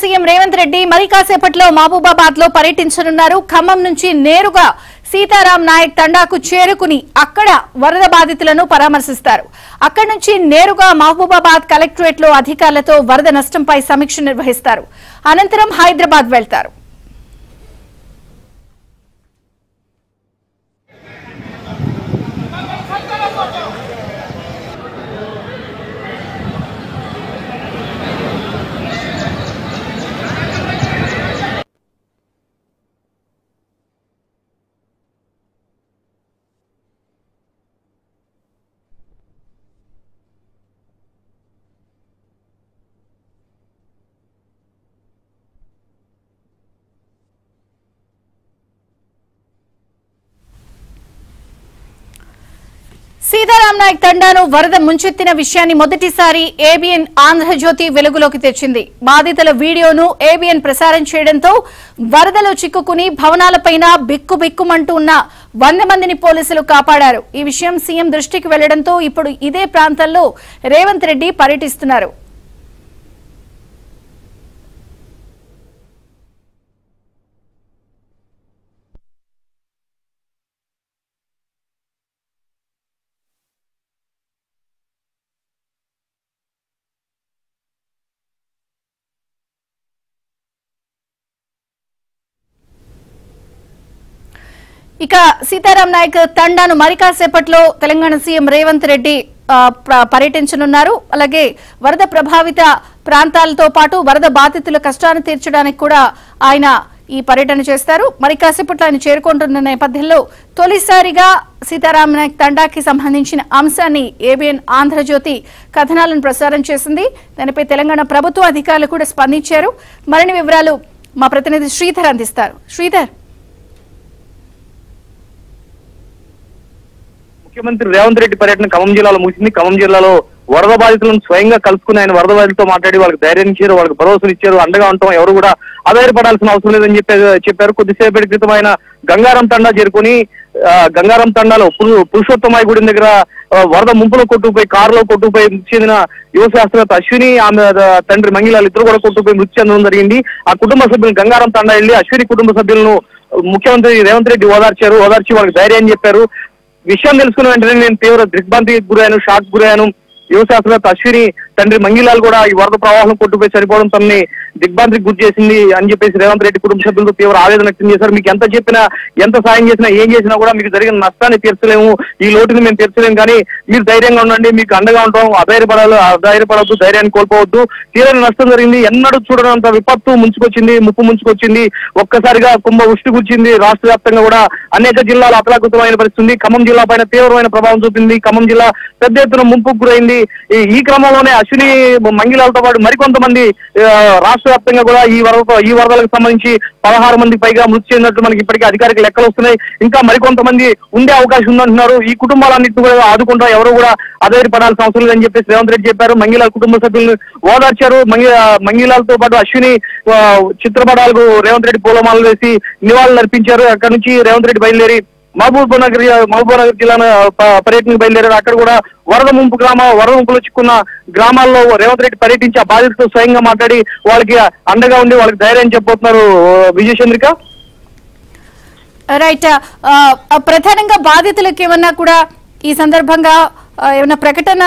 CM Revanth Reddy మరి కాసేపట్లో మహబూబాబాద్ లో పర్యటించనున్నారు. ఖమ్మం నుంచి నేరుగా సీతారాం నాయక్ తండాకు చేరుకుని అక్కడ వరద బాధితులను పరామర్శిస్తారు. అక్కడి నుంచి నేరుగా మహబూబాబాద్ కలెక్టరేట్ లో అధికారులతో వరద నష్టంపై సమీక్ష నిర్వహిస్తారు. అనంతరం హైదరాబాద్ వెళ్తారు. సీతారాం నాయక్ తండాను వరద ముంచెత్తిన విషయాన్ని మొదటిసారి ఏబిఎన్ ఆంధ్రజ్యోతి వెలుగులోకి తెచ్చింది. బాధితుల వీడియోను ఏబిఎన్ ప్రసారం చేయడంతో వరదలో చిక్కుకుని భవనాలపైన బిక్కుబిక్కుమంటూ ఉన్న 100 మందిని పోలీసులు కాపాడారు. ఈ విషయం సీఎం దృష్టికి వెళ్లడంతో ఇప్పుడు ఇదే ప్రాంతంలో రేవంత్ రెడ్డి పర్యటిస్తున్నారు. ఇక సీతారాం నాయక్ తండాను మరి కాసేపట్లో తెలంగాణ సీఎం రేవంత్ రెడ్డి పర్యటించనున్నారు. అలాగే వరద ప్రభావిత ప్రాంతాలతో పాటు వరద బాధితుల కష్టాన్ని తీర్చడానికి కూడా ఆయన ఈ పర్యటన చేస్తారు. మరి కాసేపట్లో ఆయన చేరుకుంటున్న నేపథ్యంలో తొలిసారిగా సీతారాం నాయక్ తండాకి సంబంధించిన అంశాన్ని ఏబిఎన్ ఆంధ్రజ్యోతి కథనాలను ప్రసారం చేసింది. దానిపై తెలంగాణ ప్రభుత్వ అధికారులు కూడా స్పందించారు. మరిన్ని వివరాలు మా ప్రతినిధి శ్రీధర్ అందిస్తారు. శ్రీధర్, ముఖ్యమంత్రి రేవంత్ రెడ్డి పర్యటన ఖమ్మం జిల్లాలో ముగిసింది. ఖమ్మం జిల్లాలో వరద బాధితులను స్వయంగా కలుసుకుని ఆయన వరద బాధితులతో మాట్లాడి వాళ్ళకి ధైర్యం ఇచ్చారు, వాళ్ళకి భరోసాలు ఇచ్చారు. అండగా ఉంటాం, ఎవరు కూడా ఆధారపడాల్సిన అవసరం లేదని చెప్పారు. కొద్దిసేపటి క్రితం ఆయన గంగారం తండా చేరుకుని గంగారం తండాలో పురుషోత్తమాయి గుడి దగ్గర వరద ముంపులో కొట్టుకుపోయి కారులో కొట్టుకుపోయి మృతి చెందిన యువ శాస్త్రవేత్త అశ్విని, ఆమె తండ్రి మంగిలాలు ఇద్దరు కూడా కొట్టుకుపోయి మృతి చెందడం జరిగింది. ఆ కుటుంబ సభ్యులు గంగారం తండా వెళ్లి అశ్విని కుటుంబ సభ్యులను ముఖ్యమంత్రి రేవంత్ రెడ్డి ఓదార్చి వాళ్ళకి ధైర్యాన్ని చెప్పారు. విషయం తెలుసుకున్న వెంటనే నేను తీవ్ర దిగ్భ్రాంతికి గురయ్యాను, షాక్ గురయ్యాను. యువ శాస్త్రవేత్త అశ్విని తండ్రి మంగిలాల్ కూడా ఈ వరద ప్రవాహం కొట్టుపోయి చనిపోవడం తనని దిగ్భ్రాంతికి గురి చేసింది అని చెప్పేసి రేవంత్ రెడ్డి కుటుంబ సభ్యులతో తీవ్ర ఆవేదన వ్యక్తం చేశారు. మీకు ఎంత చెప్పినా, ఎంత సాయం చేసినా, ఏం చేసినా కూడా మీకు జరిగిన నష్టాన్ని తీర్చలేము, ఈ లోటుని మేము తీర్చలేము. కానీ మీరు ధైర్యంగా ఉండండి, మీకు అండగా ఉంటాం, అధైర్యపడవద్దు, ధైర్యాన్ని కోల్పోవద్దు. తీవ్రమైన నష్టం జరిగింది, ఎన్నడూ చూడనంత విపత్తు ముప్పు ముంచుకొచ్చింది. ఒక్కసారిగా వృష్టి కూర్చింది. రాష్ట్ర వ్యాప్తంగా కూడా అనేక జిల్లాలు అతలాకుతమైన పరిస్థితుంది. ఖమ్మం జిల్లా పైన తీవ్రమైన ప్రభావం చూపింది. ఖమ్మం జిల్లా పెద్ద ఎత్తున ముంపుకు గురైంది. ఈ క్రమంలోనే అశ్విని మంగిలాలతో పాటు మరికొంతమంది రాష్ట్ర వ్యాప్తంగా కూడా ఈ వరదలకు సంబంధించి 16 మందికి పైగా మృతి చెందినట్లు మనకి ఇప్పటికే అధికారిక లెక్కలు వస్తున్నాయి. ఇంకా మరికొంతమంది ఉండే అవకాశం ఉందంటున్నారు. ఈ కుటుంబాలన్నింటినీ కూడా ఆదుకుంటా, ఎవరు కూడా ఆధారపడాల్సిన అవసరం లేదని చెప్పేసి రేవంత్ రెడ్డి చెప్పారు. మంగిలాల్ కుటుంబ సభ్యులను ఓదార్చారు. మంగిలాలతో పాటు అశ్విని చిత్రపటాలకు రేవంత్ రెడ్డి పూలమాలలు వేసి నివాళులు అర్పించారు. అక్కడి నుంచి రేవంత్ రెడ్డి బయలుదేరి మహబూబ్నగర్ జిల్లా పర్యటనకు బయలుదేరారు. అక్కడ కూడా వరద ముంపులో చిక్కున్న గ్రామాల్లో రేవంత్ రెడ్డి పర్యటించి ఆ బాధితులతో స్వయంగా మాట్లాడి వాళ్ళకి అండగా ఉండి వాళ్ళకి ధైర్యం చెప్పబోతున్నారు. విజయచంద్రిక, రైట్. ప్రధానంగా బాధితులకు ఏమన్నా కూడా ఈ సందర్భంగా ఏమన్నా ప్రకటన